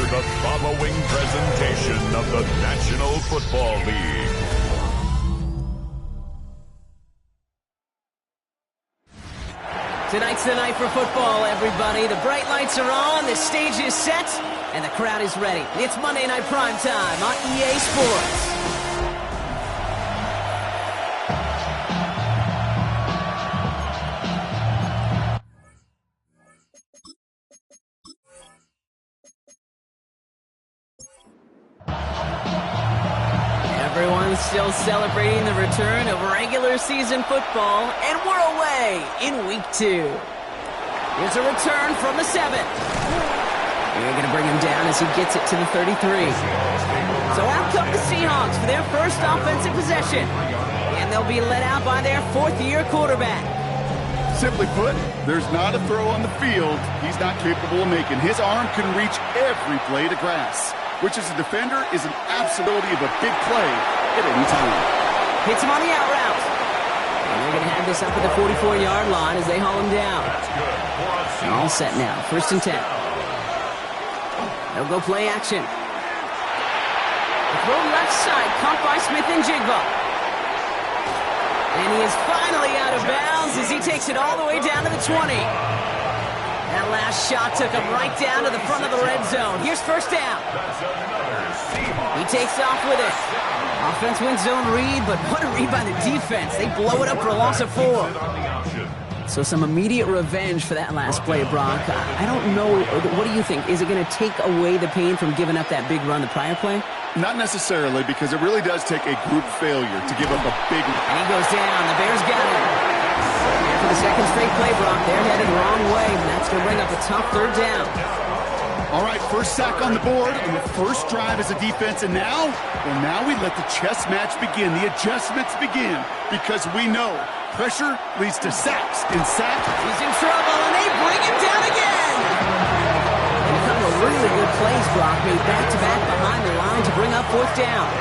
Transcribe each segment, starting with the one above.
the following presentation of the National Football League. Tonight's the night for football, everybody. The bright lights are on, the stage is set, and the crowd is ready. It's Monday Night Primetime on EA Sports. Everyone's still celebrating the return of regular season football, and we're away in Week 2. Here's a return from the 7. They're going to bring him down as he gets it to the 33. So out come the Seahawks for their first offensive possession, and they'll be led out by their fourth-year quarterback. Simply put, there's not a throw on the field he's not capable of making. His arm can reach every blade of grass, which as a defender is an absolutity of a big play at any time. Hits him on the out route. And they're going to have this up at the 44-yard line as they haul him down. And all set now. 1st and 10. They'll go play action. The throw left side, caught by Smith-Njigba. And he is finally out of bounds as he takes it all the way down to the 20. That last shot took him right down to the front of the red zone. Here's first down. He takes off with it. Offense wins zone read, but what a read by the defense. They blow it up for a loss of 4. So some immediate revenge for that last play, Brock. I don't know. What do you think? Is it going to take away the pain from giving up that big run the prior play? Not necessarily, because it really does take a group failure to give up a big one. And he goes down. The Bears got him. For the second straight play, Brock, they're headed the wrong way, and that's going to bring up a tough 3rd down. All right, first sack on the board, and the first drive as a defense, and now we let the chess match begin, the adjustments begin, because we know pressure leads to sacks, and he's in trouble, and they bring him down again! And a couple of really good plays, Brock, made back-to-back behind the line to bring up 4th down.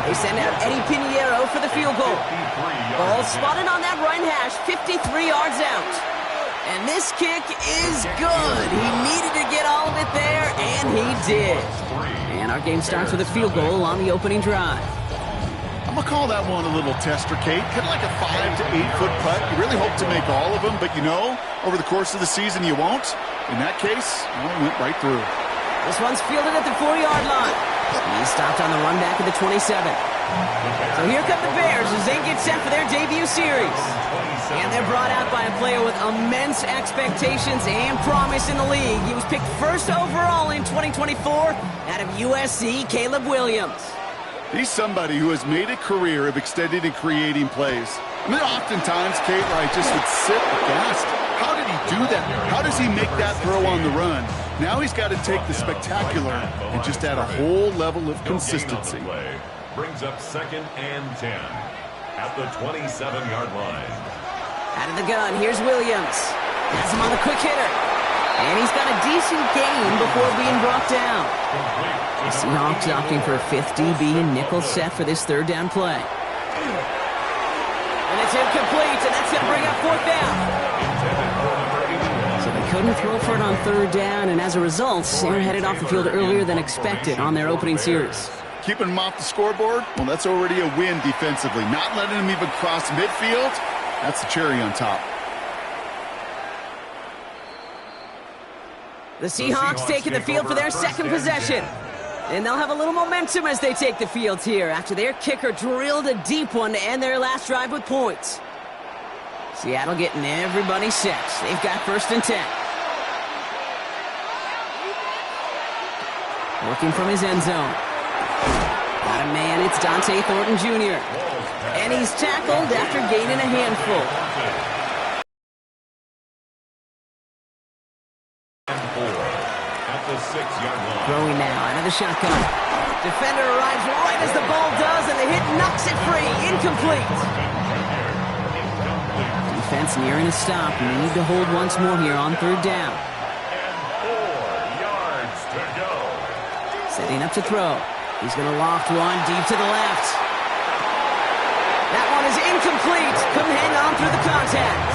They send out Eddie Pinheiro for the field goal. Ball spotted on that right hash, 53 yards out. And this kick is good. He needed to get all of it there, and he did. And our game starts with a field goal on the opening drive. I'm going to call that one a little tester, Kate. Kind of like a 5 to 8 foot putt. You really hope to make all of them, but over the course of the season you won't. In that case, it went right through. This one's fielded at the 4-yard line. He stopped on the run back at the 27. So here come the Bears as they get set for their debut series. And they're brought out by a player with immense expectations and promise in the league. He was picked 1st overall in 2024 out of USC, Caleb Williams. He's somebody who has made a career of extending and creating plays. I mean, oftentimes, Kate, I just would sit aghast. How did he do that? How does he make that throw on the run? Now he's got to take the spectacular and just add a whole level of consistency. Brings up 2nd and 10 at the 27-yard line. Out of the gun, here's Williams. Has him on the quick hitter. And he's got a decent gain before being brought down. The Seahawks opting for a 5th DB nickel set for this 3rd down play. And it's incomplete, and that's going to bring up 4th down. So they couldn't throw for it on 3rd down, and as a result, they're headed off the field earlier than expected on their opening series. Keeping him off the scoreboard, well, that's already a win defensively. Not letting him even cross midfield, that's the cherry on top. The Seahawks taking the field for their 2nd possession. And they'll have a little momentum as they take the field here after their kicker drilled a deep one to end their last drive with points. Seattle getting everybody set. They've got 1st and 10. Working from his end zone. Got a man, it's Dante Thornton Jr. And he's tackled after gaining a handful. At the 6-yard line. Throwing now out of the shotgun. Defender arrives right as the ball does, and the hit knocks it free. Incomplete. Defense nearing a stop. Need to hold once more here on 3rd down. And 4 yards to go. Setting up to throw. He's going to loft one deep to the left. That one is incomplete. Couldn't hang on through the contact.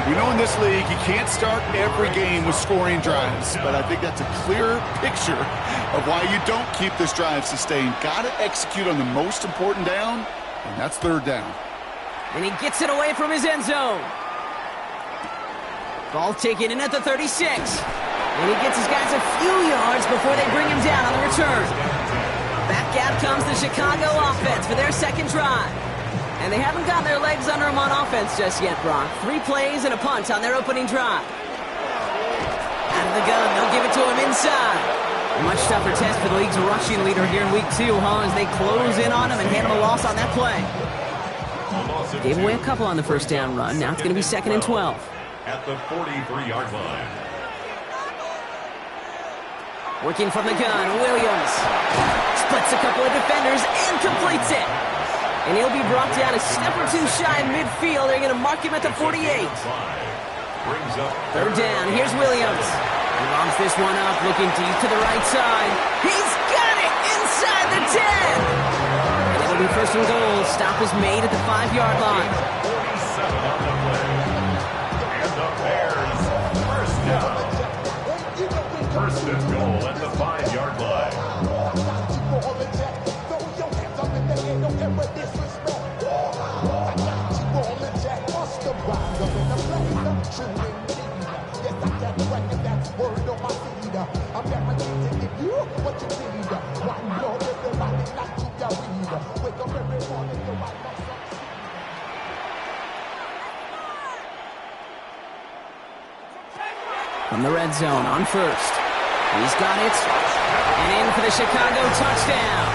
We know in this league you can't start every game with scoring drives, but I think that's a clear picture of why you don't keep this drive sustained. Got to execute on the most important down, and that's third down. And he gets it away from his end zone. Ball taken in at the 36. And he gets his guys a few yards before they bring him down on the return. Back out comes the Chicago offense for their second drive. And they haven't gotten their legs under them on offense just yet, Brock. 3 plays and a punt on their opening drive. Out of the gun, they'll give it to him inside. A much tougher test for the league's rushing leader here in week 2, huh? As they close in on him and hand him a loss on that play. Gave away a couple on the first down run. Now it's going to be 2nd and 12. At the 43-yard line. Working from the gun, Williams. Splits a couple of defenders and completes it. And he'll be brought down a step or two shy in midfield. They're going to mark him at the 48. Third down, here's Williams. He lobs this one up, looking deep to the right side. He's got it inside the 10. And it'll be 1st and goal. Stop is made at the 5-yard line. 47 on the play. And the Bears, first down. 1st and goal at the 5-yard line. From the red zone on 1st. He's got it. And in for the Chicago touchdown.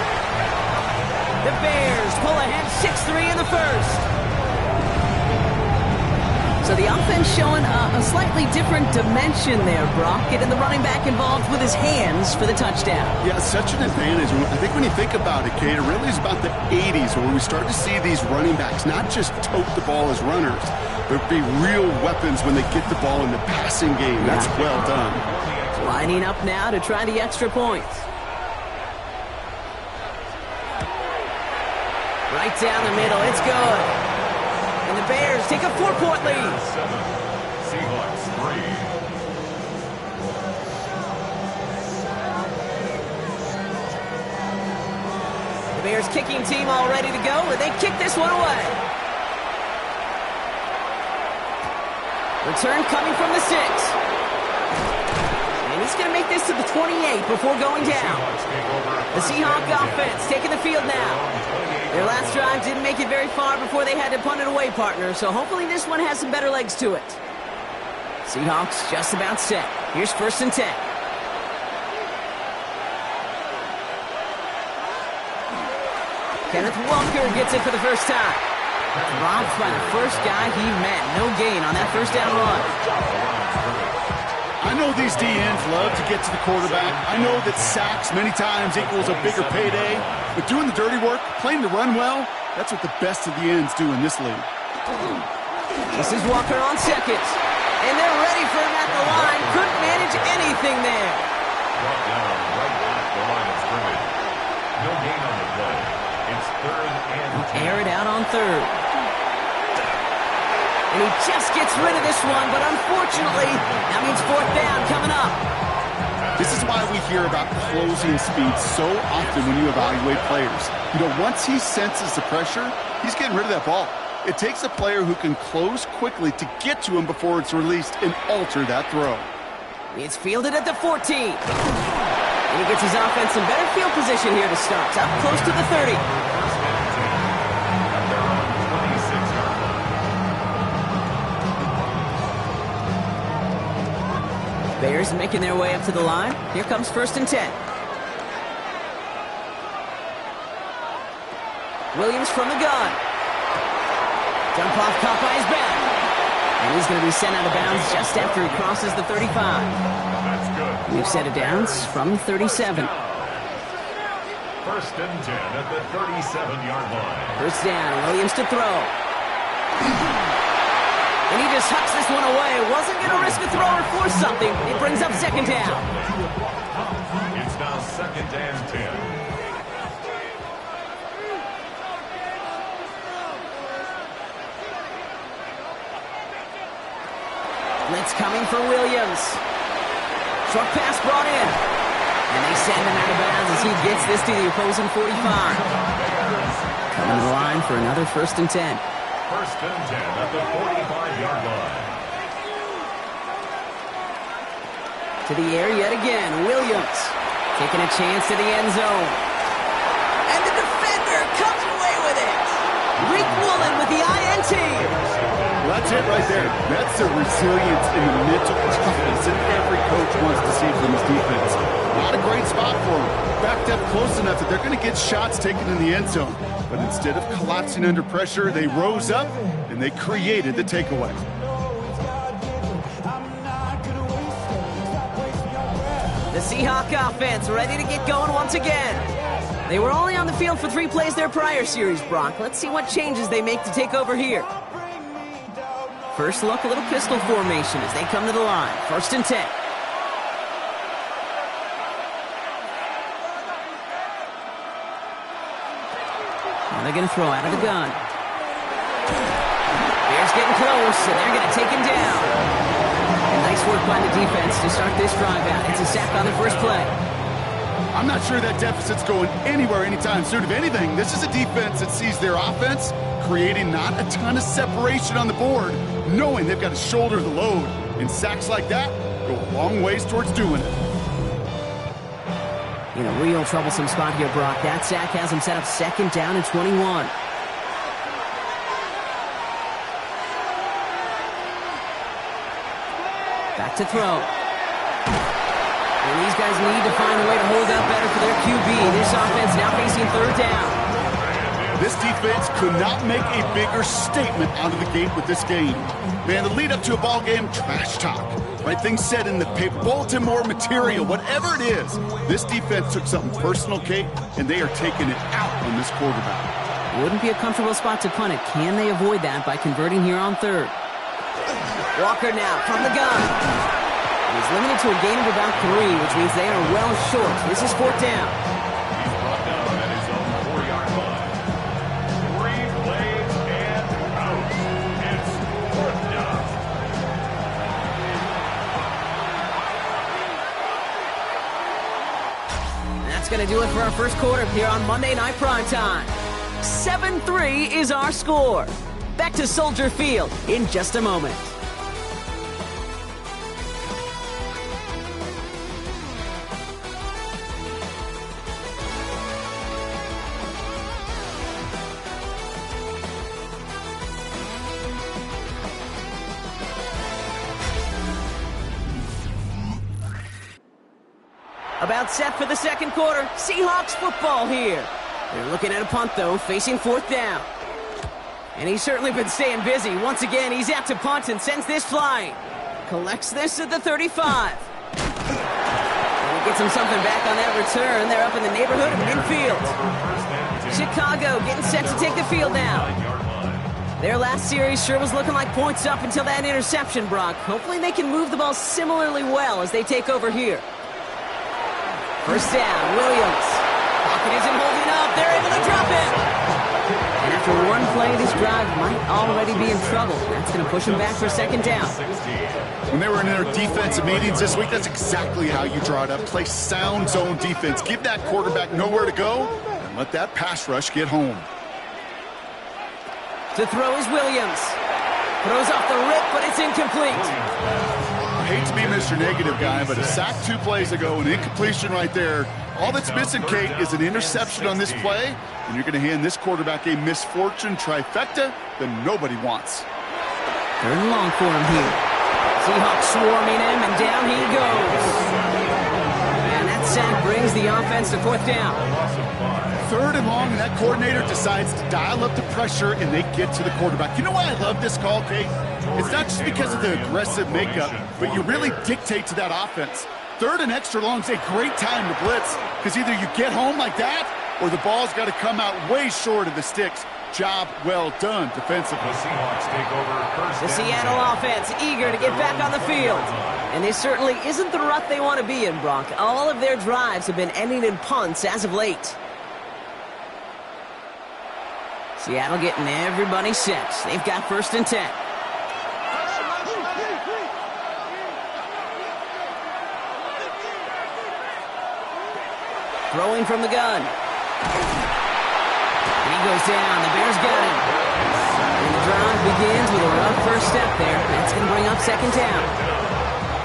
The Bears pull ahead 6-3 in the 1st. So the offense showing a slightly different dimension there, Brock. Getting the running back involved with his hands for the touchdown. Yeah, such an advantage. I think when you think about it, Kate, it really is about the 80s where we start to see these running backs not just tote the ball as runners, but be real weapons when they get the ball in the passing game. That's well done. Lining up now to try the extra point. Right down the middle. It's good. And the Bears take a 4-point lead. Seahawks 3. The Bears kicking team all ready to go, and they kick this one away. Return coming from the 6. And he's going to make this to the 28 before going down. The Seahawk offense taking the field now. Their last drive didn't make it very far before they had to punt it away, partner, so hopefully this one has some better legs to it. Seahawks just about set. Here's 1st and 10. Kenneth Walker gets it for the first time. Dropped by the first guy he met. No gain on that first down run. I know these DNs love to get to the quarterback. I know that sacks many times equals a bigger payday. But doing the dirty work, playing the run well, that's what the best of the ends do in this league. This is Walker on 2nd. And they're ready for him at the line. Couldn't manage anything there. Brought down right at the line of scrimmage. No gain on the play. It's 3rd and 10. Air it out on 3rd. And he just gets rid of this one, but unfortunately, that means 4th down coming up. This is why we hear about closing speed so often when you evaluate players. You know, once he senses the pressure, he's getting rid of that ball. It takes a player who can close quickly to get to him before it's released and alter that throw. It's fielded at the 14. And he gets his offense in better field position here to start. Up close to the 30. Bears making their way up to the line. Here comes 1st and 10. Williams from the gun. Dump off caught by his back. And he's going to be sent out of bounds just after he crosses the 35. That's good. We've set it downs from 37. 1st and 10 at the 37-yard line. First down, Williams to throw. And he just hucks this one away. Wasn't going to risk a throw or force something. It brings up 2nd down. It's now 2nd and 10. for Williams. Short pass brought in. And they send him out of bounds as he gets this to the opposing 45. Coming to the line for another 1st and 10. 1st and 10 at the 45-yard line. To the air yet again. Williams taking a chance to the end zone. And the defender comes away with it. Rick Woolen with the INT. Well, that's it right there. That's the resilience and the mental toughness that every coach wants to see from his defense. Not a great spot for him. Backed up close enough that they're going to get shots taken in the end zone. But instead of collapsing under pressure, they rose up and they created the takeaway. The Seahawk offense ready to get going once again. They were only on the field for 3 plays their prior series, Brock. Let's see what changes they make to take over here. First look, a little pistol formation as they come to the line. 1st and 10. Now they're going to throw out of the gun. Bears getting close, and they're going to take him down. And nice work by the defense to start this drive out. It's a sack on the first play. I'm not sure that deficit's going anywhere anytime soon. If anything, this is a defense that sees their offense creating not a ton of separation on the board, knowing they've got to shoulder the load. And sacks like that go a long ways towards doing it. In a real troublesome spot here, Brock. That sack has him set up 2nd down and 21. Back to throw. And these guys need to find a way to hold up better for their QB. This offense now facing 3rd down. This defense could not make a bigger statement out of the gate with this game. Man, the lead up to a ball game, trash talk. Right, things said in the paper, bulletin board material, whatever it is. This defense took something personal, Kate, and they are taking it out on this quarterback. Wouldn't be a comfortable spot to punt it. Can they avoid that by converting here on 3rd? Walker now from the gun. He's limited to a gain of about 3, which means they are well short. This is 4th down. He's brought down at his own 4-yard line. 3 plays and out. It's 4th down. That's going to do it for our first quarter here on Monday Night Primetime. 7-3 is our score. Back to Soldier Field in just a moment. About set for the second quarter. Seahawks football here. They're looking at a punt, though, facing 4th down. And he's certainly been staying busy. Once again, he's out to punt and sends this flying. Collects this at the 35. And he gets him something back on that return. They're up in the neighborhood of midfield. Chicago getting set to take the field now. Their last series sure was looking like points up until that interception, Brock. Hopefully they can move the ball similarly well as they take over here. 1st down, Williams. Pocket isn't holding up. They're able to drop it. And after one play, this drive might already be in trouble. That's going to push him back for 2nd down. When they were in their defensive meetings this week, that's exactly how you draw it up. Play sound zone defense. Give that quarterback nowhere to go and let that pass rush get home. To throw is Williams. Throws off the rip, but it's incomplete. I hate to be Mr. Negative guy, but a sack 2 plays ago, an incompletion right there. All that's missing, Kate, is an interception on this play, and you're going to hand this quarterback a misfortune trifecta that nobody wants. 3rd and long for him here. Seahawks swarming him, and down he goes. And that sack brings the offense to 4th down. 3rd and long, and that coordinator decides to dial up the pressure, and they get to the quarterback. You know why I love this call, Kate? It's not just because of the aggressive makeup, but you really dictate to that offense. 3rd and extra long is a great time to blitz, because either you get home like that, or the ball's got to come out way short of the sticks. Job well done defensively. The Seahawks take over 1st The and Seattle 10. offense eager to get back on the field. And this certainly isn't the rut they want to be in, Brock. All of their drives have been ending in punts as of late. Seattle getting everybody set. They've got 1st and 10. Throwing from the gun. He goes down. The Bears got him. And the drive begins with a rough first step there. That's going to bring up second down.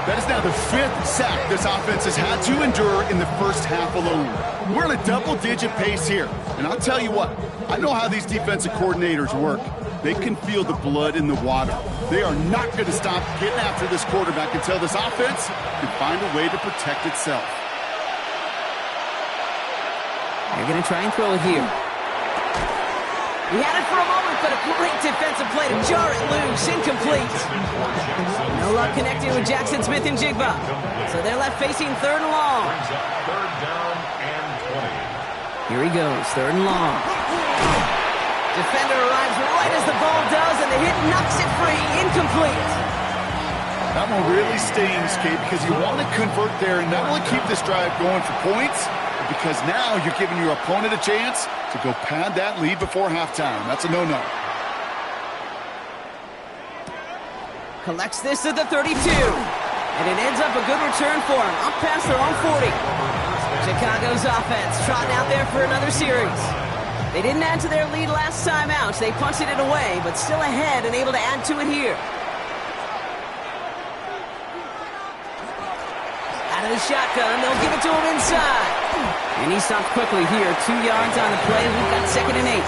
That is now the 5th sack this offense has had to endure in the first half alone. We're in a double-digit pace here. And I'll tell you what, I know how these defensive coordinators work. They can feel the blood in the water. They are not going to stop getting after this quarterback until this offense can find a way to protect itself. They're going to try and throw it here. He had it for a moment, but a great defensive play to jar it loose. Incomplete. No luck connecting with Jackson Smith-Njigba. So they're left facing 3rd and long. Third down and 20. Here he goes, 3rd and long. Defender arrives right as the ball does, and the hit knocks it free. Incomplete. That one really stings, Kate, because you want to convert there and not only keep this drive going for points, but because now you're giving your opponent a chance to go pad that lead before halftime. That's a no-no. Collects this at the 32. And it ends up a good return for him. Up past their own 40. Chicago's offense trotting out there for another series. They didn't add to their lead last time out. They punted it away, but still ahead and able to add to it here. Out of the shotgun, they'll give it to him inside. And he stops quickly here. 2 yards on the play. We've got 2nd and 8.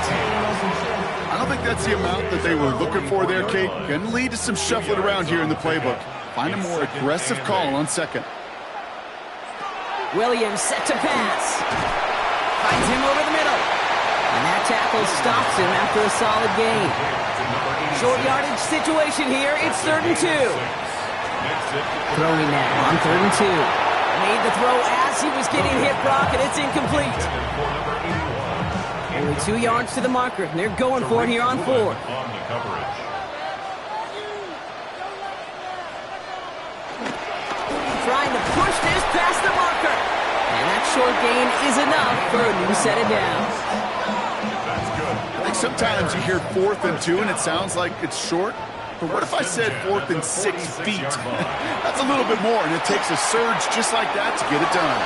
I don't think that's the amount that they were looking for there, Kate. Going to lead to some shuffling around here in the playbook. Find a more aggressive call on 2nd. Williams set to pass. Finds him over the middle. And that tackle stops him after a solid gain. Short yardage situation here. It's 3rd and 2. Throwing now on 3rd and 2. Made the throw as he was getting hit, Brock, and it's incomplete. Only 2 yards to the marker, and they're going for it here on 4th. Trying to push this past the marker. And that short gain is enough for a new set of downs. I think sometimes you hear 4th and 2, and it sounds like it's short. But what if I said 4th and 6 feet? That's a little bit more, and it takes a surge just like that to get it done.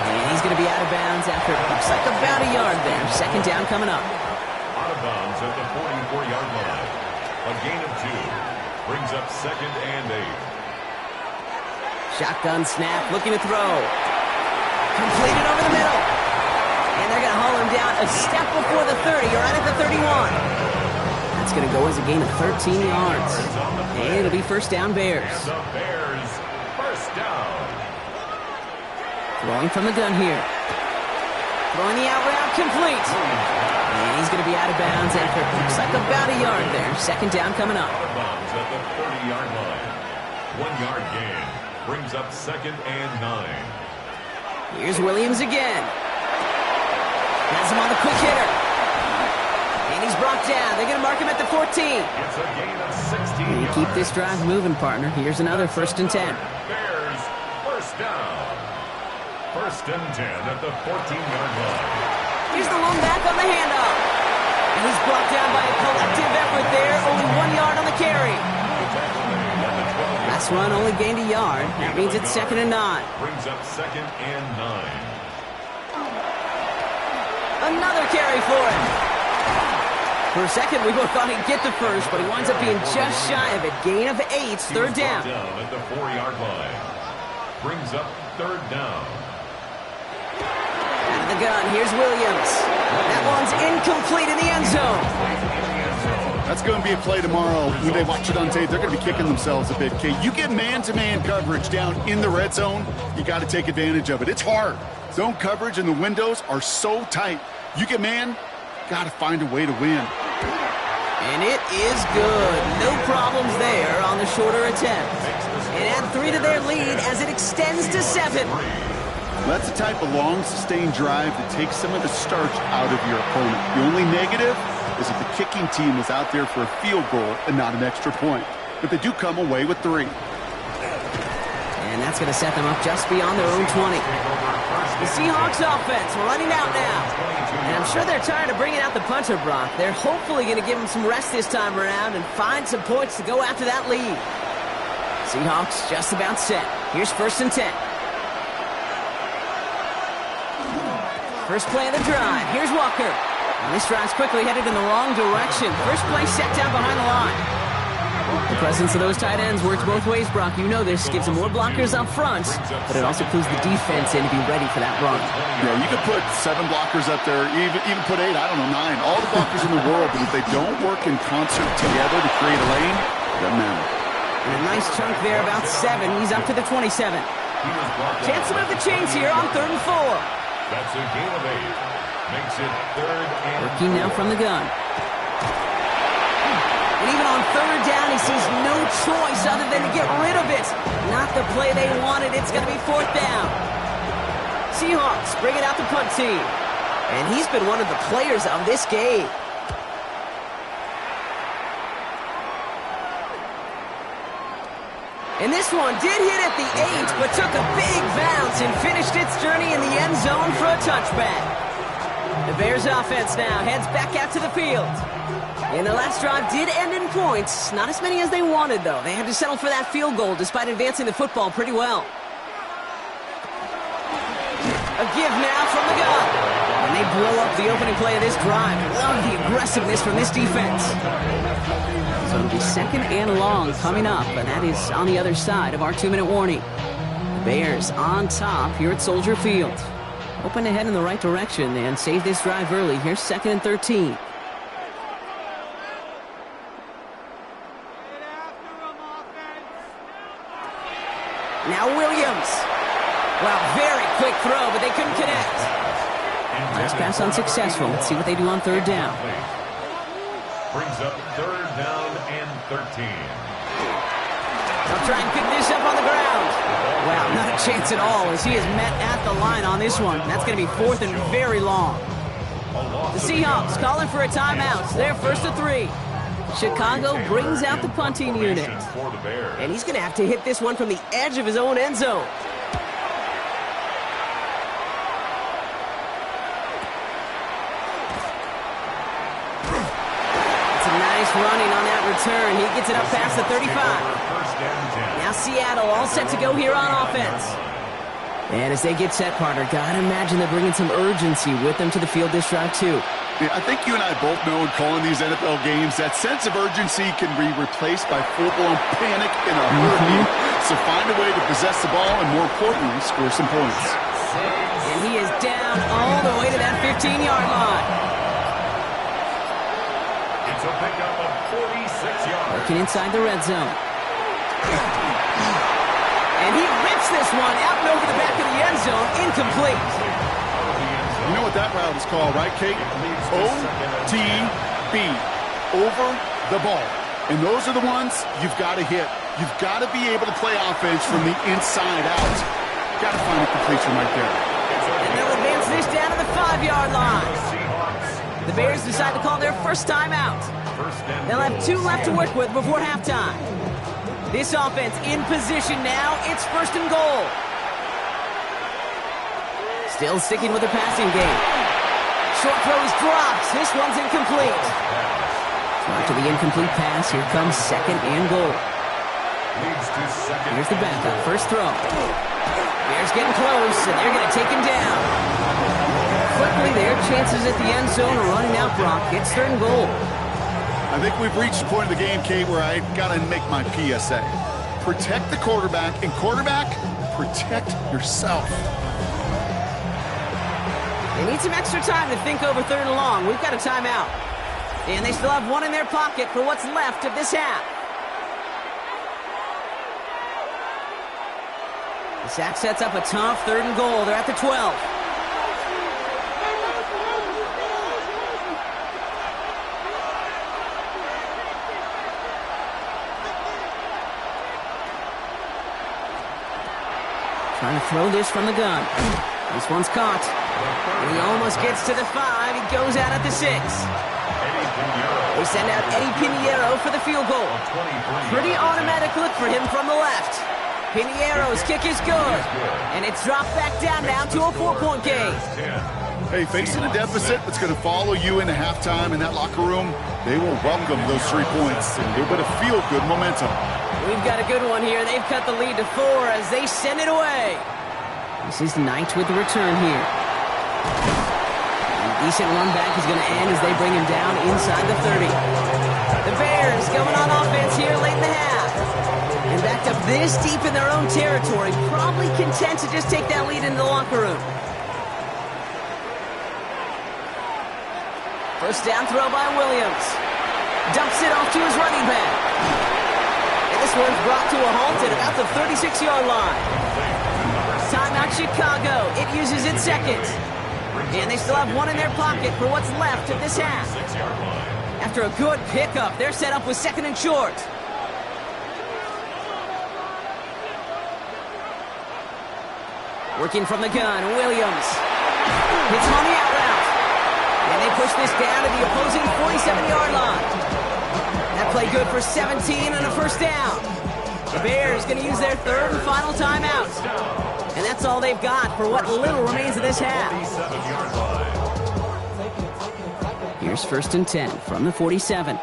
And he's going to be out of bounds after it looks like about a yard there. 2nd down coming up. Out of bounds at the 44-yard line. A gain of 2 brings up 2nd and 8. Shotgun snap, looking to throw. Completed over the middle. And they're going to haul him down a step before the 30, or right at the 31. That's going to go as a gain of 13 yards. And it'll be 1st down Bears. The Bears, 1st down. Throwing from the gun here. Throwing the out route complete. And he's going to be out of bounds after it looks like about a yard there. 2nd down coming up. Out of bounds at the 30-yard line. 1-yard gain brings up 2nd and 9. Here's Williams again. Has him on the quick hitter. And he's brought down. They're going to mark him at the 14. It's a gain of 16 And you keep this drive moving, partner. Here's another 1st and 10. Bears, 1st down. 1st and 10 at the 14-yard line. Here's the lone back on the handoff. And he's brought down by a collective effort there. Only 1 yard on the carry. Last run only gained a yard. That means it's 2nd and 9. Brings up 2nd and 9. Another carry for him. For a second, we both thought he'd get the first, but he winds up being just shy of it. Gain of 8, 3rd down. Down at the 4-yard line. Brings up 3rd down. Out of the gun, here's Williams. That one's incomplete in the end zone. That's going to be a play tomorrow. When they watch it on tape, they're going to be kicking themselves a bit, Kate. You get man-to-man coverage down in the red zone, you got to take advantage of it. It's hard. Zone coverage and the windows are so tight. You get man, got to find a way to win. And it is good. No problems there on the shorter attempt. And add 3 to their lead as it extends to 7. That's the type of long, sustained drive that takes some of the starch out of your opponent. The only negative is if the kicking team is out there for a field goal and not an extra point. But they do come away with 3. And that's going to set them up just beyond their own 20. The Seahawks offense running out now. And I'm sure they're tired of bringing out the punter, Brock. They're hopefully going to give him some rest this time around and find some points to go after that lead. Seahawks just about set. Here's 1st and 10. First play of the drive. Here's Walker. And this drive's quickly headed in the wrong direction. First play set down behind the line. The presence of those tight ends works both ways, Brock. You know this. Gives them more blockers up front, but it also clues the defense in to be ready for that run. Yeah, you could put 7 blockers up there, even put 8, I don't know, 9. All the blockers in the world, but if they don't work in concert together to create a lane, it doesn't matter. And a nice chunk there, about 7. He's up to the 27. Chance to move the chains here on 3rd and 4. That's a gain of 8. Makes it 3rd and Working now from the gun. And even on 3rd down, he sees no choice other than to get rid of it. Not the play they wanted. It's going to be 4th down. Seahawks bring it out the punt team. And he's been one of the players of this game. And this one did hit at the 8, but took a big bounce and finished its journey in the end zone for a touchback. The Bears offense now heads back out to the field. And the last drive did end in points. Not as many as they wanted, though. They had to settle for that field goal despite advancing the football pretty well. A give now from the gun. And they blow up the opening play of this drive. Love the aggressiveness from this defense. So it'll be 2nd and long coming up, and that is on the other side of our 2-minute warning. The Bears on top here at Soldier Field. Hoping to head in the right direction and save this drive early. Here's 2nd and 13. Now Williams. Wow, very quick throw, but they couldn't connect. Last pass unsuccessful. Let's see what they do on 3rd down. brings up 3rd down and 13. They'll try and pick this up on the ground. Wow, not a chance at all as he is met at the line on this one. That's going to be 4th and very long. The Seahawks calling for a timeout. They're 1st and 3. Chicago brings out the punting unit. And he's going to have to hit this one from the edge of his own end zone. It's a nice running on that return. He gets it up past the 35. Now Seattle all set to go here on offense. And as they get set, partner, gotta imagine they're bringing some urgency with them to the field this drive too. Yeah, I think you and I both know in calling these NFL games that sense of urgency can be replaced by full-blown panic in a hurry. So find a way to possess the ball and, more importantly, score some points. And he is down all the way to that 15-yard line. It's a pickup of 46 yards. Working inside the red zone. And he rips this one out and over the back of the end zone, incomplete. You know what that route is called, right, Kate? OTB, over the ball. And those are the ones you've got to hit. You've got to be able to play offense from the inside out. Got to find a completion right there. And they'll advance this down to the 5-yard line. The Bears decide to call their first time out. They'll have 2 left to work with before halftime. This offense in position now. It's 1st and goal. Still sticking with the passing game. Short throw is dropped. This one's incomplete. After the incomplete pass, here comes 2nd and goal. Here's the backup. First throw. Bears getting close, and they're going to take him down. Quickly, their chances at the end zone are running out, Brock. It's 3rd and goal. I think we've reached the point of the game, Kate, where I got to make my PSA. Protect the quarterback, and quarterback, protect yourself. They need some extra time to think over 3rd and long. We've got a timeout. And they still have 1 in their pocket for what's left of this half. The sack sets up a tough 3rd and goal. They're at the 12. Trying to throw this from the gun. This one's caught. And he almost gets to the 5. He goes out at the 6. They send out Eddie Pinheiro for the field goal. Pretty automatic look for him from the left. Pinheiro's kick is good. And it's dropped back down now to a 4-point game. Hey, facing a deficit that's going to follow you into halftime in that locker room, they will welcome those 3 points and a little bit of feel-good momentum. We've got a good one here. They've cut the lead to 4 as they send it away. This is Knight with the return here. Decent run back is going to end as they bring him down inside the 30. The Bears going on offense here late in the half. And backed up this deep in their own territory, probably content to just take that lead into the locker room. First down throw by Williams. Dumps it off to his running back. And this one's brought to a halt at about the 36-yard line. Timeout Chicago. It uses its second. And they still have one in their pocket for what's left of this half. After a good pickup, they're set up with second and short. Working from the gun, Williams. Hits him on the out route. And they push this down to the opposing 47-yard line. That play good for 17 and a first down. The Bears going to use their third and final timeout. And that's all they've got for what little remains of this half. Here's first and 10 from the 47.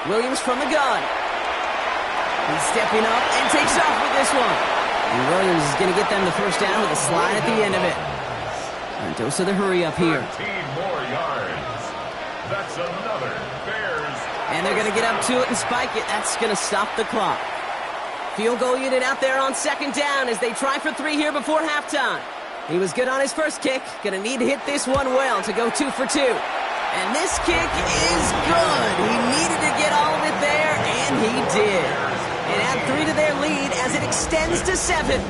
Williams from the gun. He's stepping up and takes off with this one. And Williams is going to get them the first down with a slide at the end of it. And dose of the hurry up here. 13 more yards. That's another Bears. And they're going to get up to it and spike it. That's going to stop the clock. Field goal unit out there on second down as they try for 3 here before halftime. He was good on his first kick. Going to need to hit this one well to go 2 for 2. And this kick is good. He needed to get all of it there, and he did. And add 3 to their lead as it extends to 7.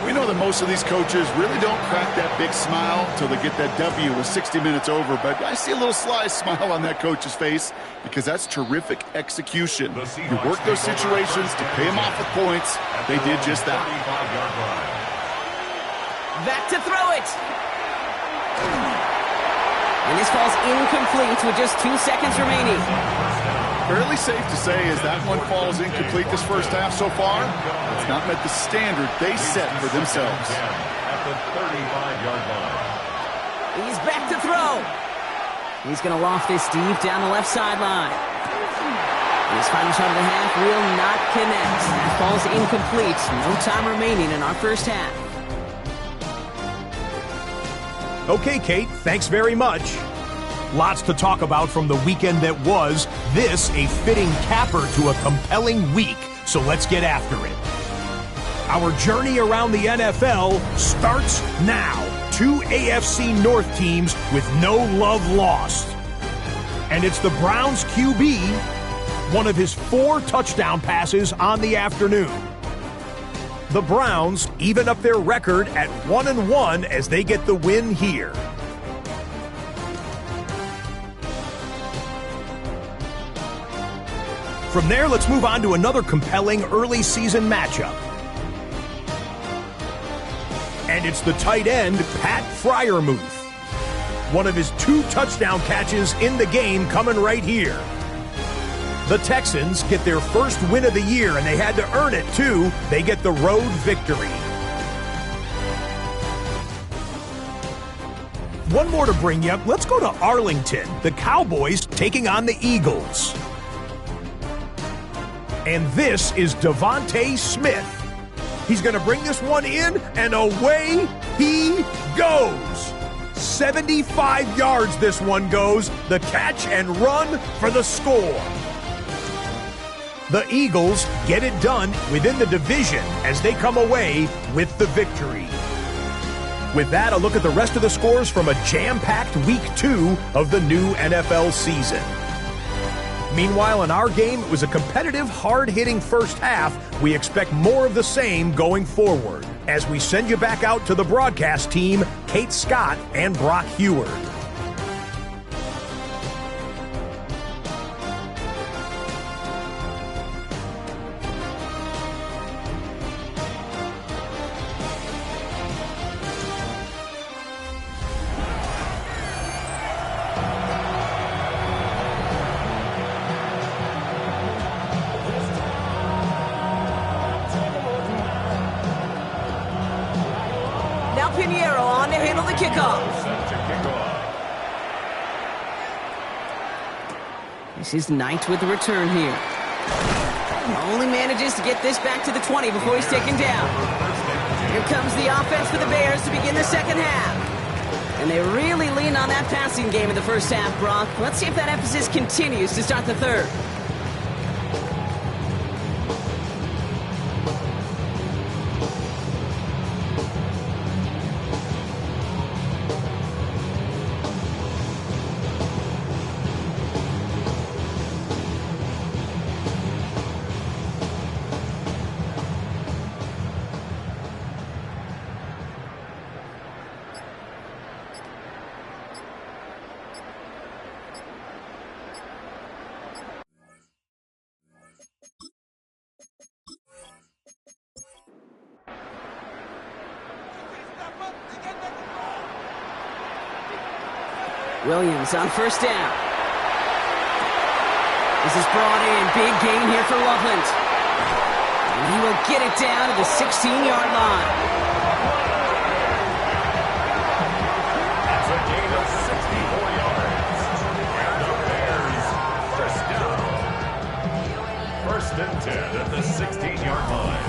We know that most of these coaches really don't crack that big smile until they get that W with 60 minutes over, but I see a little sly smile on that coach's face because that's terrific execution. You work those situations to pay them off with points. They did just that. Back to throw it. And this falls incomplete with just 2 seconds remaining. Fairly safe to say as that one falls incomplete this first half so far, it's not met the standard they set for themselves. At the 35-yard line. He's back to throw. He's going to loft this deep down the left sideline. His final shot of the half will not connect. That falls incomplete. No time remaining in our first half. Okay, Kate, thanks very much. Lots to talk about from the weekend that was. This a fitting capper to a compelling week, so let's get after it. Our journey around the NFL starts now. 2 AFC North teams with no love lost. And it's the Browns QB, one of his 4 touchdown passes on the afternoon. The Browns even up their record at 1-1 as they get the win here. From there, let's move on to another compelling early season matchup. And it's the tight end, Pat Freiermuth. One of his 2 touchdown catches in the game coming right here. The Texans get their first win of the year, and they had to earn it, too. They get the road victory. One more to bring you up. Let's go to Arlington. The Cowboys taking on the Eagles. And this is Devontae Smith. He's going to bring this one in, and away he goes. 75 yards this one goes. The catch and run for the score. The Eagles get it done within the division as they come away with the victory. With that, a look at the rest of the scores from a jam-packed Week 2 of the new NFL season. Meanwhile, in our game, it was a competitive, hard-hitting first half. We expect more of the same going forward as we send you back out to the broadcast team, Kate Scott and Brock Heward. Pinheiro on to handle the kickoff. This is Knight with the return here. Only manages to get this back to the 20 before he's taken down. Here comes the offense for the Bears to begin the second half. And they really leaned on that passing game in the first half, Brock. Let's see if that emphasis continues to start the third. Williams on first down. This is brought in. Big gain here for Loveland. And he will get it down to the 16-yard line. That's a gain of 64 yards. And the Bears, first down. First and 10 at the 16-yard line.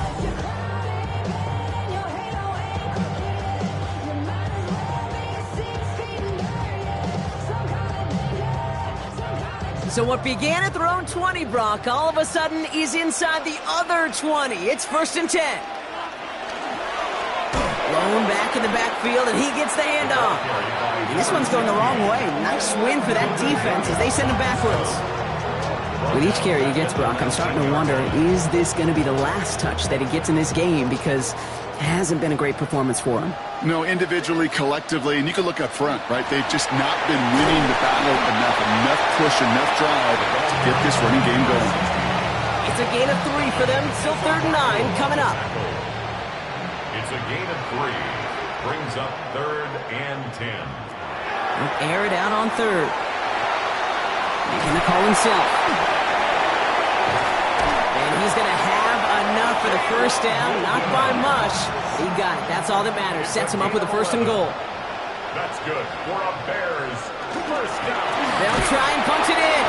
So what began at their own 20, Brock, all of a sudden is inside the other 20. It's first and 10. Lone back in the backfield, and he gets the handoff. And this one's going the wrong way. Nice win for that defense as they send him backwards. With each carry he gets, Brock, I'm starting to wonder, is this going to be the last touch that he gets in this game? Because it hasn't been a great performance for him. No, individually, collectively, and you can look up front, right? They've just not been winning the battle enough push, enough drive to get this running game going. It's a gain of 3 for them. Still 3rd and 9 coming up. It's a gain of 3. Brings up 3rd and 10. He'll air it out on 3rd. Making the call himself. And he's going to have enough for the first down. Not by much. He got it. That's all that matters. Sets him up with a 1st and goal. That's good for a Bears first down. They'll try and punch it in.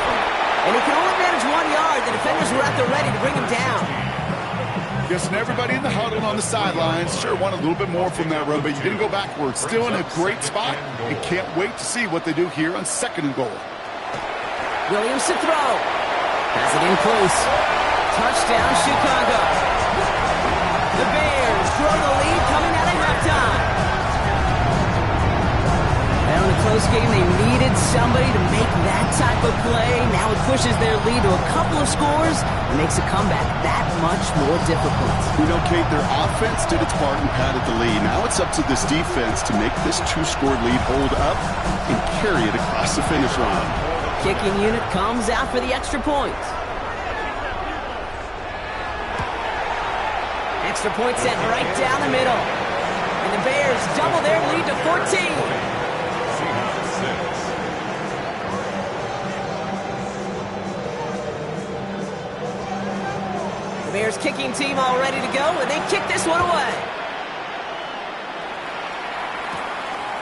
And he can only manage 1 yard. The defenders were at the ready to bring him down. Yes, and everybody in the huddle on the sidelines sure wanted a little bit more from that run, but you didn't go backwards. Still in a great spot, and can't wait to see what they do here on 2nd and goal. Williams to throw. Has it in close. Touchdown, Chicago. The Bears grow the lead coming out of halftime. Now in a close game, they needed somebody to make that type of play. Now it pushes their lead to a couple of scores and makes a comeback that much more difficult. You know, Kate, their offense did its part and padded the lead. Now it's up to this defense to make this 2-score lead hold up and carry it across the finish line. Kicking unit comes out for the extra point. Extra point set right down the middle. And the Bears double their lead to 14. The Bears kicking team all ready to go, and they kick this one away.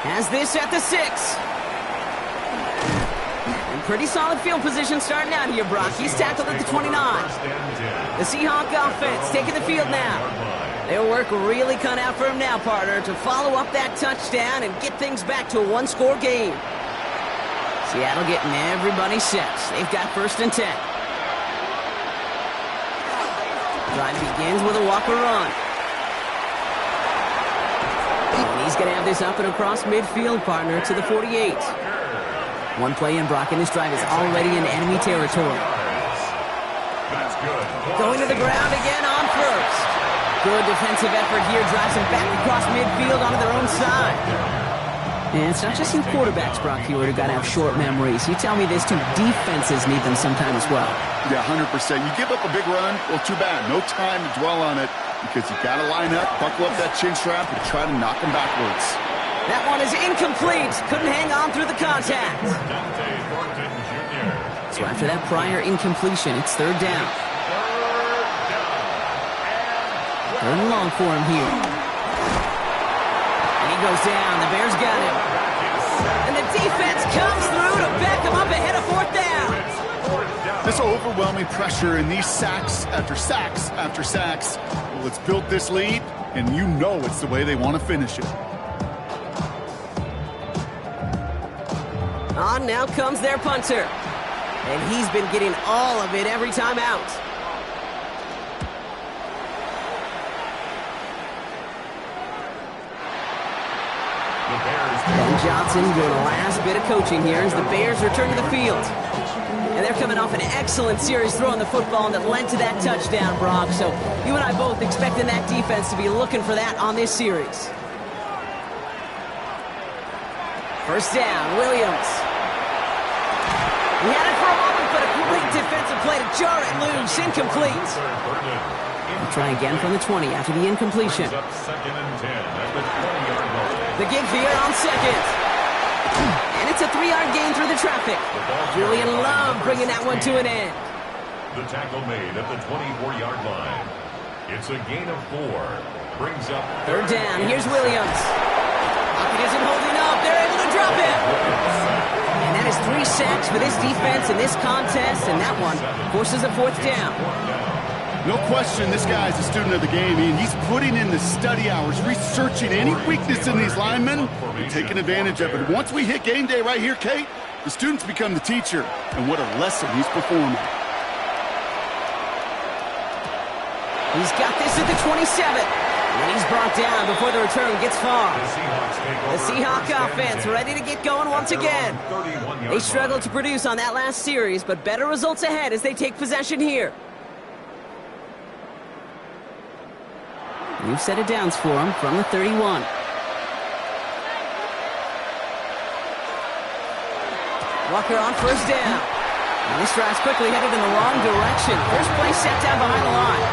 Has this at the 6. And pretty solid field position starting out here, Brock. He's tackled at the 29. The Seahawk offense taking the field now. Their work really cut out for him now, partner, to follow up that touchdown and get things back to a 1-score game. Seattle getting everybody set. They've got 1st and 10. Drive begins with a Walker run. And he's going to have this up and across midfield, partner, to the 48. One play in, Brock, and this drive is already in enemy territory. That's good. Going to the ground again on 1st. Good defensive effort here. Drives them back across midfield onto their own side. And it's not just you quarterbacks, Brock Hewitt, who got to have short memories. You tell me this, too. Defenses need them sometime as well. Yeah, 100%. You give up a big run, well, too bad. No time to dwell on it because you got to line up, buckle up that chin strap, and try to knock them backwards. That one is incomplete. Couldn't hang on through the contact. So after that prior incompletion, it's 3rd down. 3rd and long for him here. And he goes down. The Bears got him. And the defense comes through to back him up ahead of 4th down. This overwhelming pressure and these sacks after sacks after sacks, well, it's built this lead, and you know it's the way they want to finish it. On now comes their punter. And he's been getting all of it every time out. Ben Johnson doing the last bit of coaching here as the Bears return to the field. And they're coming off an excellent series throwing the football that led to that touchdown, Brock. So you and I both expecting that defense to be looking for that on this series. First down, Williams. He had it for a moment, but a great defensive play to jar it loose. Incomplete. We'll try again from the 20 after the incompletion. The give here on second. And it's a 3-yard gain through the traffic. Julian Love bringing that one to an end. The tackle made at the 24-yard line. It's a gain of 4. Brings up third down. Here's Williams. Pocket isn't holding up. They're able to drop it. And that is 3 sacks for this defense in this contest, and that one forces a fourth down. No question, this guy is a student of the game, and he's putting in the study hours, researching any weakness in these linemen and taking advantage of it. Once we hit game day right here, Kate, the students become the teacher, and what a lesson he's performing. He's got this at the 27. And he's brought down before the return gets far. The Seahawk offense ready to get going once again. They struggled to produce on that last series, but better results ahead as they take possession here. New set of downs for him from the 31. Walker on first down. And this drive's quickly headed in the wrong direction. First play set down behind the line.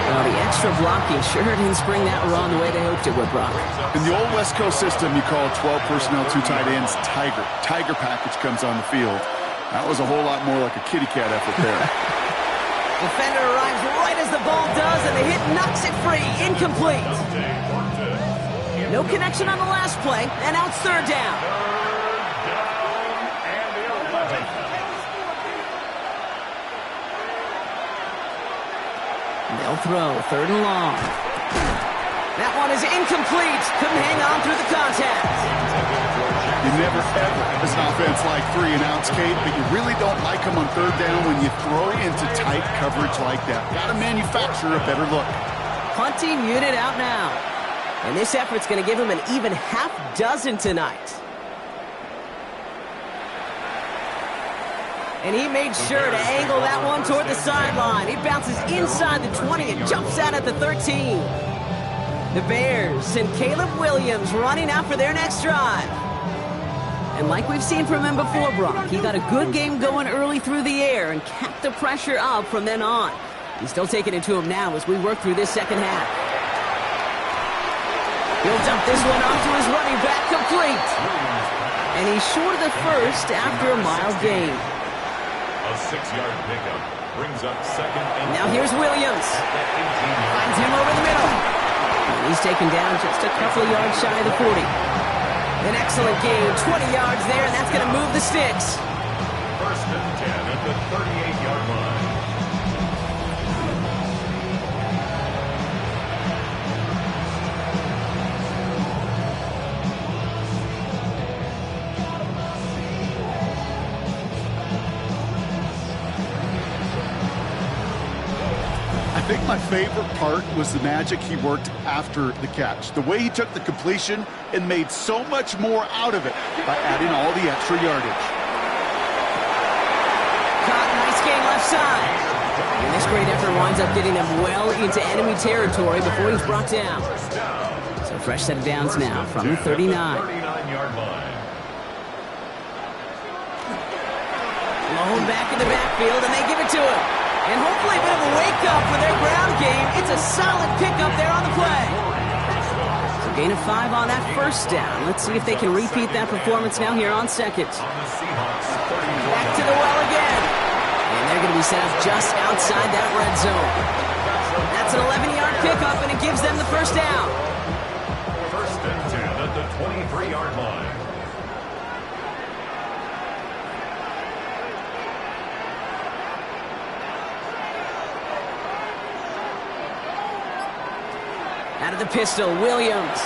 Well, the extra blocking sure didn't spring that run the way they hoped it would, Brock. In the old West Coast system, you call 12 personnel, 2 tight ends, Tiger. Tiger package comes on the field. That was a whole lot more like a kitty cat effort there. Defender arrives right as the ball does, and the hit knocks it free. Incomplete. No connection on the last play, and now it's third down. They'll throw, third and long. That one is incomplete. Couldn't hang on through the contact. You never ever, as an offense, like 3 and outs, Kate, but you really don't like them on third down when you throw into tight coverage like that. Got to manufacture a better look. Punting unit out now. And this effort's going to give him an even half dozen tonight. And he made sure to angle that one toward the sideline. He bounces inside the 20 and jumps out at the 13. The Bears send Caleb Williams running out for their next drive. And like we've seen from him before, Brock, he got a good game going early through the air and kept the pressure up from then on. He's still taking it to him now as we work through this second half. He'll dump this one off to his running back, complete. And he's short of the first after a mild gain. A 6-yard pickup brings up second and now here's Williams. Finds him over the middle. And he's taken down just a couple of yards shy of the 40. An excellent gain, 20 yards there, and that's going to move the sticks. First and 10 at the 38-yard line. I think my favorite part was the magic he worked after the catch. The way he took the completion and made so much more out of it by adding all the extra yardage. Caught, nice gain left side. And this great effort winds up getting him well into enemy territory before he's brought down. So fresh set of downs now from the 39. 39-yard line. Blown back in the backfield, and they give it to him. And hopefully a bit of a wake-up for their ground game. It's a solid pickup there on the play. So gain of 5 on that first down. Let's see if they can repeat that performance now here on second. Back to the well again. And they're going to be set up just outside that red zone. That's an 11-yard pickup, and it gives them the first down. First and 10 at the 23-yard line. Out of the pistol, Williams.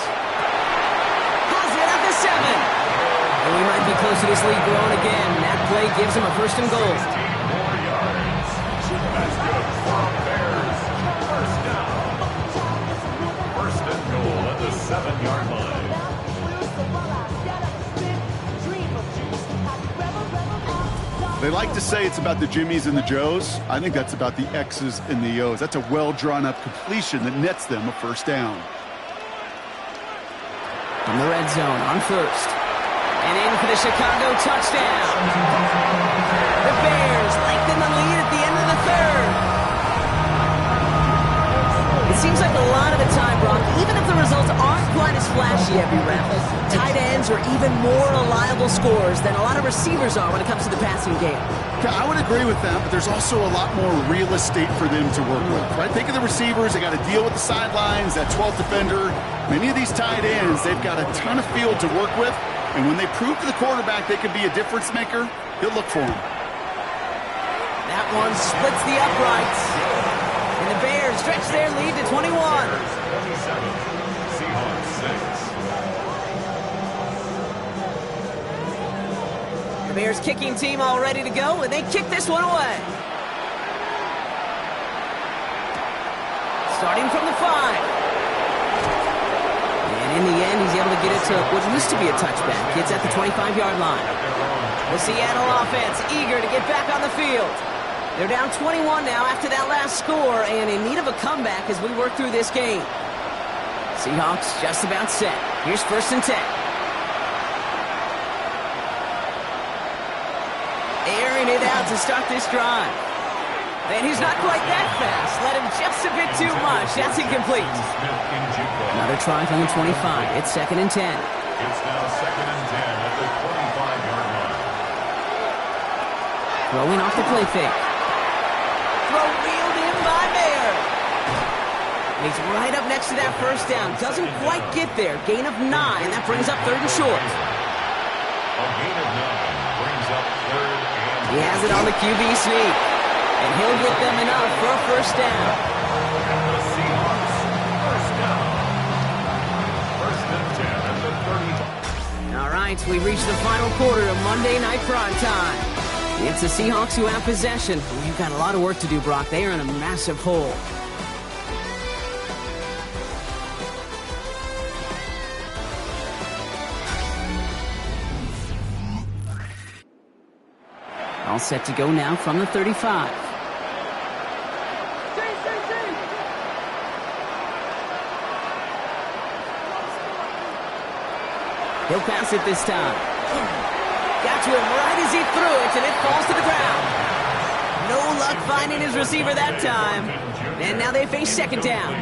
Has it at the 7. And we might be close to this lead growing again. That play gives him a 1st and goal. 16 more yards. That's good for Bears. First down. 1st and goal at the 7-yard line. They like to say it's about the Jimmies and the Joes. I think that's about the X's and the O's. That's a well-drawn-up completion that nets them a 1st down. From the red zone on 1st. And in for the Chicago touchdown. The Bears lengthen the lead at the end of the 3rd. It seems like a lot of the time, Brock, even if the results aren't quite as flashy every rep, tight ends are even more reliable scorers than a lot of receivers are when it comes to the passing game. Yeah, I would agree with that, but there's also a lot more real estate for them to work with, right? Think of the receivers. They got to deal with the sidelines, that 12th defender. Many of these tight ends, they've got a ton of field to work with, and when they prove to the quarterback they can be a difference maker, he'll look for them. That one splits the uprights. And the Bears stretch their lead to 21. 27. Seahawks 6. The Bears kicking team all ready to go, and they kick this one away. Starting from the 5. And in the end, he's able to get it to what used to be a touchback. It's at the 25-yard line. The Seattle offense eager to get back on the field. They're down 21 now after that last score and in need of a comeback as we work through this game. Seahawks just about set. Here's 1st and 10. Airing it out to start this drive. And he's not quite that fast. Let him just a bit too much. That's incomplete. Another try from the 25. It's 2nd and 10. It's now 2nd and 10 at the 25-yard line. Throwing off the play fake. Throw reeled in by Mayer. And he's right up next to that 1st down. Doesn't quite get there. Gain of 9. That brings up 3rd and short. A gain of 9 brings up 3rd and He has it on the QB sneak. And he'll get them enough for a 1st down. the Seahawks. 1st down. 1st and 10 at the 30. All right, we reach the final quarter of Monday Night Prime Time. It's the Seahawks who have possession. We've got a lot of work to do, Brock. They are in a massive hole. All set to go now from the 35. He'll pass it this time. Got to him right as he threw it, and it falls to the ground. No luck finding his receiver that time. And now they face 2nd down.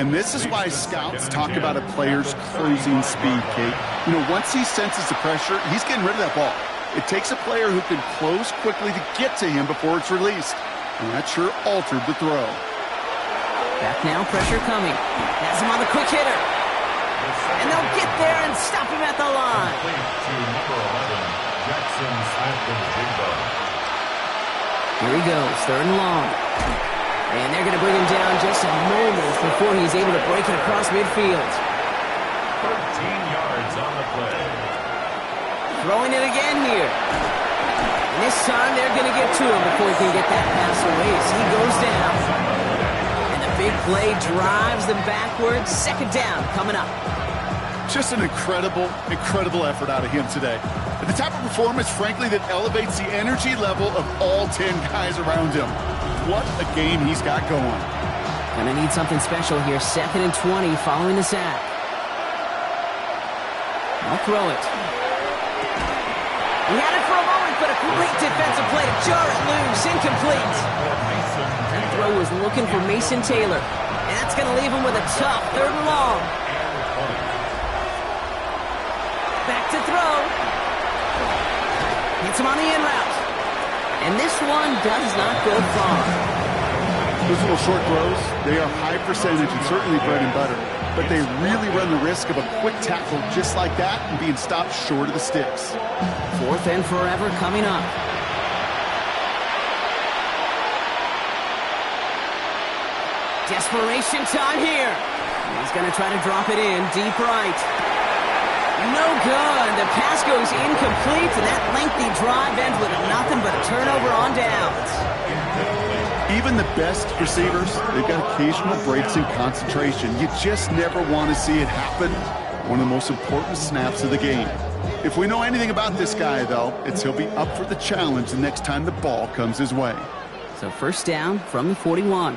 And this is why scouts talk about a player's closing speed, Kate. You know, once he senses the pressure, he's getting rid of that ball. It takes a player who can close quickly to get to him before it's released. And that sure altered the throw. Back now, pressure coming. Has him on the quick hitter. And they'll get there and stop him at the line. Complete to number 11, Jackson Smith-Njigba. Here he goes, 3rd and long. And they're going to bring him down just a moment before he's able to break it across midfield. 13 yards on the play. Throwing it again here. And this time they're going to get to him before he can get that pass away as he goes down. And the big play drives them backwards. 2nd down coming up. Just an incredible effort out of him today. The type of performance, frankly, that elevates the energy level of all 10 guys around him. What a game he's got going. Gonna need something special here. 2nd and 20 following the sack. I'll throw it. He had it for a moment, but a great defensive play to jar it loose. Incomplete. That throw was looking for Mason Taylor. And that's going to leave him with a tough 3rd and long. Back to throw. Hits him on the in route. And this one does not go far. Those little short throws, they are high percentage and certainly bread and butter. But they really run the risk of a quick tackle just like that and being stopped short of the sticks. 4th and forever coming up. Desperation time here. He's going to try to drop it in deep right. No good. The pass goes incomplete, and that lengthy drive ends with nothing but a turnover on downs. Even the best receivers, they've got occasional breaks in concentration. You just never want to see it happen. One of the most important snaps of the game. If we know anything about this guy, though, it's he'll be up for the challenge the next time the ball comes his way. So first down from the 41.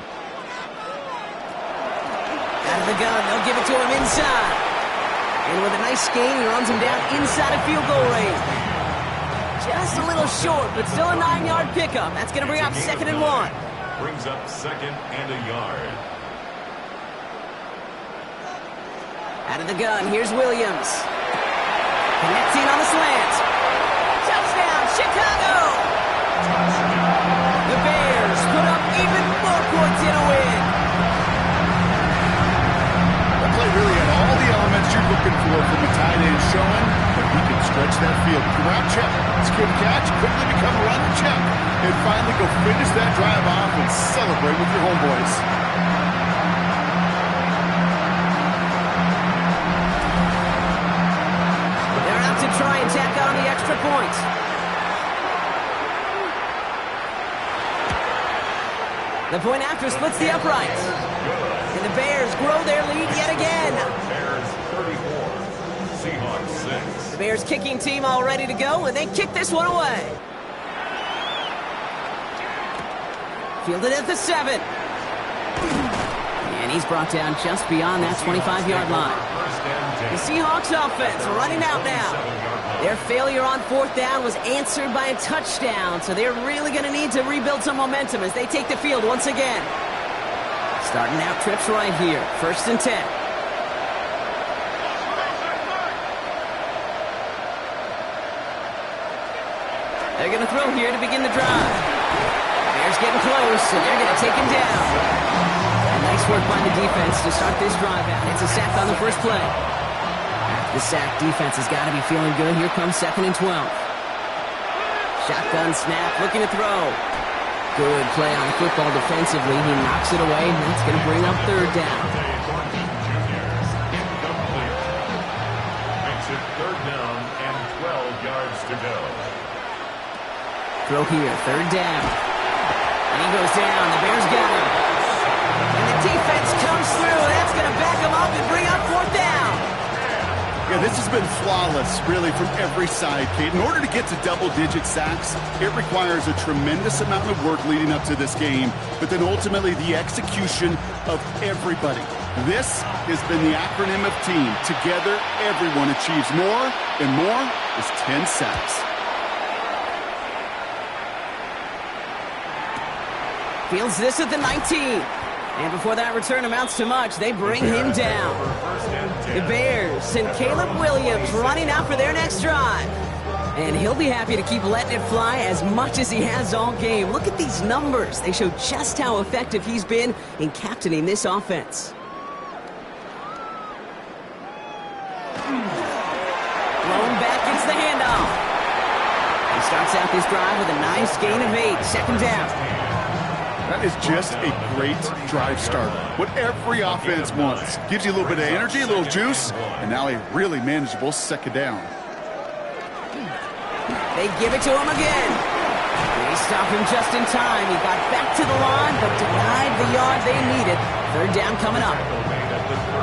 Out of the gun, they'll give it to him inside. And with a nice gain, he runs him down inside of field goal range. Just a little short, but still a 9-yard pickup. That's going to bring up 2nd and 1. Brings up 2nd and a yard. Out of the gun, here's Williams. Connecting on the slant. Touchdown, Chicago! The Bears put up even more points in a win. That play really had all the elements you're looking for from a tight end showing, but he can stretch that field. Route check, skip catch, quickly become a run check, and finally go finish that drive off and celebrate with your homeboys. They're out to try and tack on the extra point. The point after splits the uprights. And the Bears grow their lead yet again. Bears 34, Seahawks 6. The Bears kicking team all ready to go, and they kick this one away. Fielded at the 7. And he's brought down just beyond that 25-yard line. The Seahawks offense running out now. Their failure on 4th down was answered by a touchdown, so they're really going to need to rebuild some momentum as they take the field once again. Starting out trips right here, 1st and 10. They're going to throw here to begin the drive. Bears getting close, and they're going to take him down. And nice work by the defense to start this drive out. It's a sack on the first play. The sack defense has got to be feeling good. Here comes 2nd and 12. Shotgun snap, looking to throw. Good play on the football defensively. He knocks it away, and that's going to bring up 3rd down. Makes it 3rd down and 12 yards to go. Throw here, 3rd down. And he goes down. The Bears got him. And the defense comes through. That's going to back him up and bring up 4th down. Yeah, this has been flawless, really, from every side, Kate. In order to get to double-digit sacks, it requires a tremendous amount of work leading up to this game, but then ultimately the execution of everybody. This has been the acronym of team. Together, everyone achieves more, and more is 10 sacks. Fields this at the 19. And before that return amounts to much, they bring him down. The Bears and Caleb Williams running out for their next drive. And he'll be happy to keep letting it fly as much as he has all game. Look at these numbers. They show just how effective he's been in captaining this offense. Thrown back, gets the handoff. He starts out this drive with a nice gain of 8. 2nd down. That is just a great drive starter. What every offense wants. Gives you a little bit of energy, a little juice, and now a really manageable 2nd down. They give it to him again. They stop him just in time. He got back to the line, but denied the yard they needed. 3rd down coming up.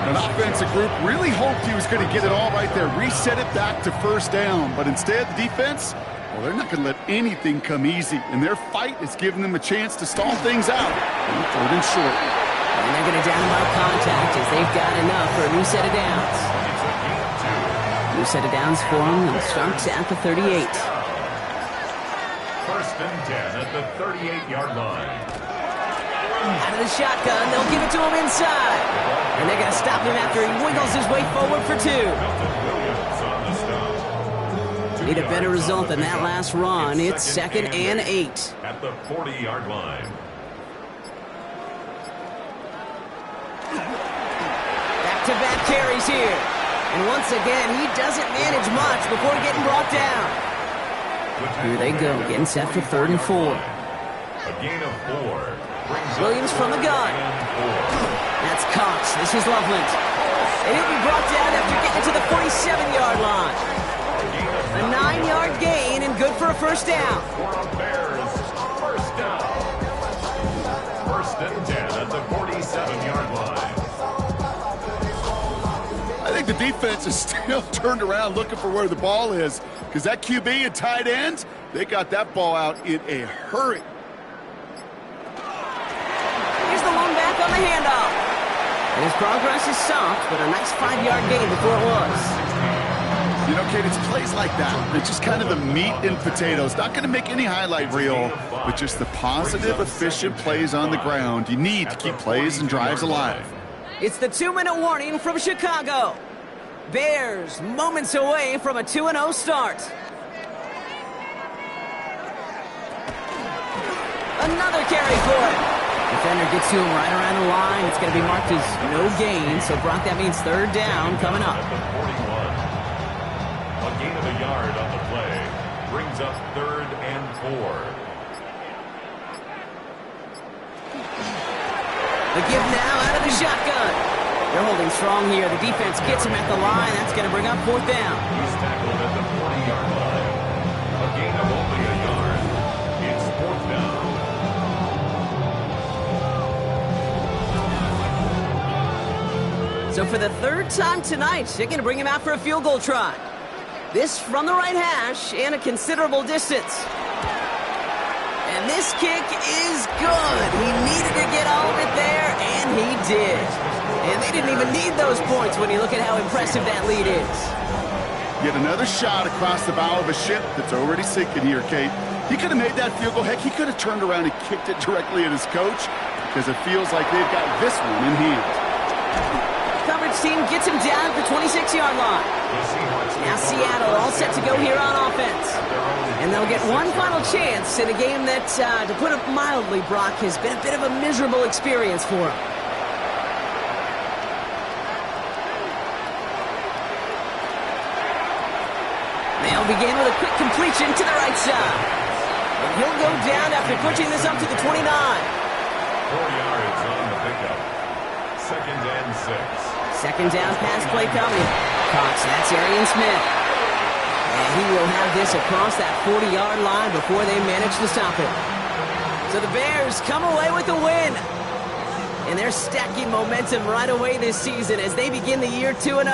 An offensive group really hoped he was going to get it all right there, reset it back to 1st down, but instead the defense, well, they're not going to let anything come easy, and their fight is giving them a chance to stall things out. 3rd and short. And they're going to down him by contact as they've got enough for a new set of downs. New set of downs for him, and starts at the 38. 1st and 10 at the 38-yard line. Out of the shotgun, they'll give it to him inside. And they're going to stop him after he wiggles his way forward for 2. Williams on the stop. Need a better result than that last run. It's 2nd and 8. At the 40-yard line. Back-to-back carries here. And once again, he doesn't manage much before getting brought down. Here they go, getting set for 3rd and 4. A gain of 4. Williams from the gun. That's Cox. This is Loveland. And he'll be brought down after getting to the 47-yard line. A 9-yard gain and good for a first down. Bears, first down. First and 10 at the 47-yard line. I think the defense is still turned around looking for where the ball is, because that QB and tight end, they got that ball out in a hurry. Here's the lone back on the handoff. And his progress is soft, but a nice 5-yard gain before it was. You know, Kate, it's plays like that. It's just kind of the meat and potatoes. Not going to make any highlight reel, but just the positive, efficient plays on the ground. You need to keep plays and drives alive. It's the 2-minute warning from Chicago. Bears moments away from a 2-0 start. Another carry for him. Defender gets to him right around the line. It's going to be marked as no gain. So, Brock, that means third down coming up. A gain of a yard on the play. Brings up 3rd and 4. The give now out of the shotgun. They're holding strong here. The defense gets him at the line. That's going to bring up 4th down. He's tackled at the 40-yard line. A gain of only a yard. It's 4th down. So for the 3rd time tonight, they're going to bring him out for a field goal try. This from the right hash and a considerable distance. And this kick is good. He needed to get all of it there, and he did. And they didn't even need those points when you look at how impressive that lead is. Yet another shot across the bow of a ship that's already sinking here, Kate. He could have made that field goal. Heck, he could have turned around and kicked it directly at his coach, because it feels like they've got this one in hand. Coverage team gets him down at the 26-yard line. Now Seattle all set to go here on offense. And they'll get one final chance in a game that, to put it mildly, Brock, has been a bit of a miserable experience for him. They'll begin with a quick completion to the right side. And he'll go down after pushing this up to the 29. 4 yards on the pickup. 2nd and 6. Second down pass play coming. Cox, that's Arian Smith. And he will have this across that 40-yard line before they manage to stop it. So the Bears come away with a win. And they're stacking momentum right away this season as they begin the year 2-0.